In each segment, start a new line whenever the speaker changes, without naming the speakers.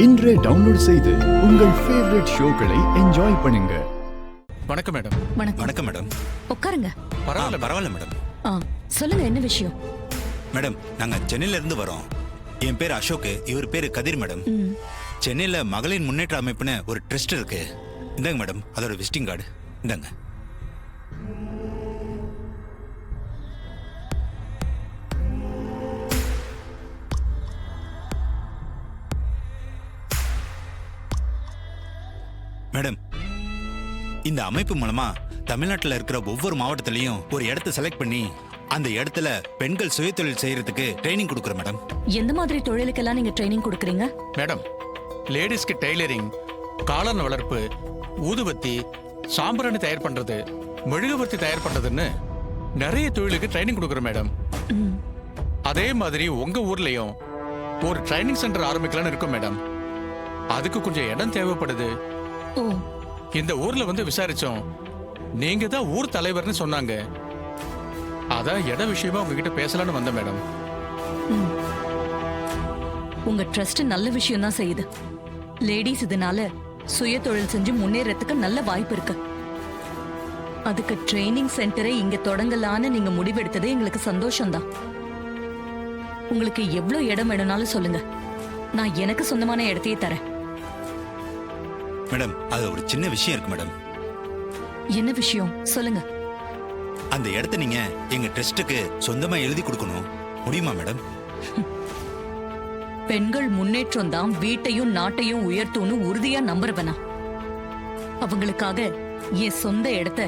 இன்றே டவுன்லோட் செய்து உங்கள் ஃபேவரட் ஷோக்களை என்ஜாய் பண்ணுங்க.
வணக்கம் மேடம்.
வணக்கம் மேடம்.
உட்காருங்க.
பரவாயில்ல மேடம்.
சொல்லுங்க, என்ன விஷயம்?
மேடம், நாங்க சென்னையில இருந்து வரோம். என் பேர் அசோக், இவர் பேரு கதிர் மேடம். சென்னையில மகளிர் முன்னேற்ற அமைப்புன்னு ஒரு ட்ரஸ்ட் இருக்கு. இந்தாங்க மேடம், அதோட விசிட்டிங் கார்டு இந்தாங்க. மேடம், இந்த அமைப்பு மூலமா தமிழ்நாட்டில் இருக்கிற ஒவ்வொரு மாவட்டத்திலையும் ஒரு இடத்தை செலக்ட் பண்ணி அந்த இடத்துல பெண்கள் சுயதொழில் செய்யறதுக்கு ட்ரைனிங் கொடுக்குறோம் மேடம்.
எந்த மாதிரி தொழிலுக்கெல்லாம் நீங்க ட்ரைனிங் கொடுக்குறீங்க?
மேடம், லேடிஸ்க்கு டெய்லரிங், காளான் வளர்ப்பு, ஊதுவத்தி, சாம்பிராணி தயார் பண்றது, மெழுகுவர்த்தி தயார் பண்றதுன்னு நிறைய தொழிலுக்கு ட்ரைனிங் கொடுக்குறோம் மேடம். அதே மாதிரி உங்க ஊர்லயும் ஒரு ட்ரைனிங் சென்டர் ஆரம்பிக்கலாம்னு இருக்கும் மேடம். அதுக்கு கொஞ்சம் இடம் தேவைப்படுது. இந்த ஊர்ல வந்து விசாரிச்சோம், நீங்க தான் ஊர் தலைவர்னு சொன்னாங்க. அதான் இட விஷயமா உங்ககிட்ட பேசலாம்னு வந்தேன் மேடம்.
உங்க ட்ரஸ்ட் நல்ல விஷயம் தான் செய்யுது. லேடிஸ் இதனால சுய தொழில் செஞ்சு முன்னேறதுக்கு நல்ல வாய்ப்பு இருக்கு. அதுக்கு ட்ரைனிங் சென்டரை இங்க தொடங்கலான்னு நீங்க முடிவெடுத்தது எங்களுக்கு சந்தோஷம்தான். உங்களுக்கு எவ்வளவு இடம் வேணும்னாலும் சொல்லுங்க, நான் எனக்கு சொந்தமான இடத்தையே தரேன்.
மேடம், அது ஒரு சின்ன விஷயம் இருக்கு மேடம்.
என்ன விஷயம் சொல்லுங்க.
அந்த இடத்தை நீங்க எங்க ட்ரஸ்டுக்கு சொந்தமா எழுதி கொடுக்கணும். முடியுமா மேடம்?
பெண்கள் முன்னேற்றம் தான் வீட்டையும் நாட்டையும் உயர்த்தும்னு உறுதியா நம்புறவனா. அவங்களுக்காக என் சொந்த இடத்தை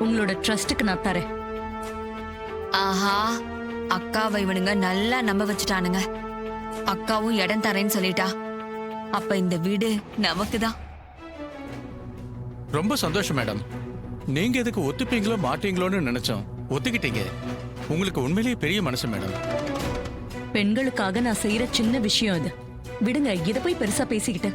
உங்களோட ட்ரஸ்டுக்கு நான் தரேன்.
ஆஹா, அக்காவை இவனுங்க நல்லா நம்ப வச்சுட்டானுங்க. அக்காவும் இடம் தரேன்னு சொல்லிட்டா. அப்ப இந்த வீடு நமக்குதான்.
ரொம்ப சந்தோஷம் மேடம். நீங்க எதுக்கு ஒத்துப்பீங்களோ மாட்டீங்களோன்னு நினைச்சோம், ஒத்துக்கிட்டீங்க. உங்களுக்கு உண்மையிலேயே பெரிய மனசு மேடம்.
பெண்களுக்காக நான் செய்யற சின்ன விஷயம் இது. விடுங்க, இத போய் பெருசா பேசிக்கிட்டு.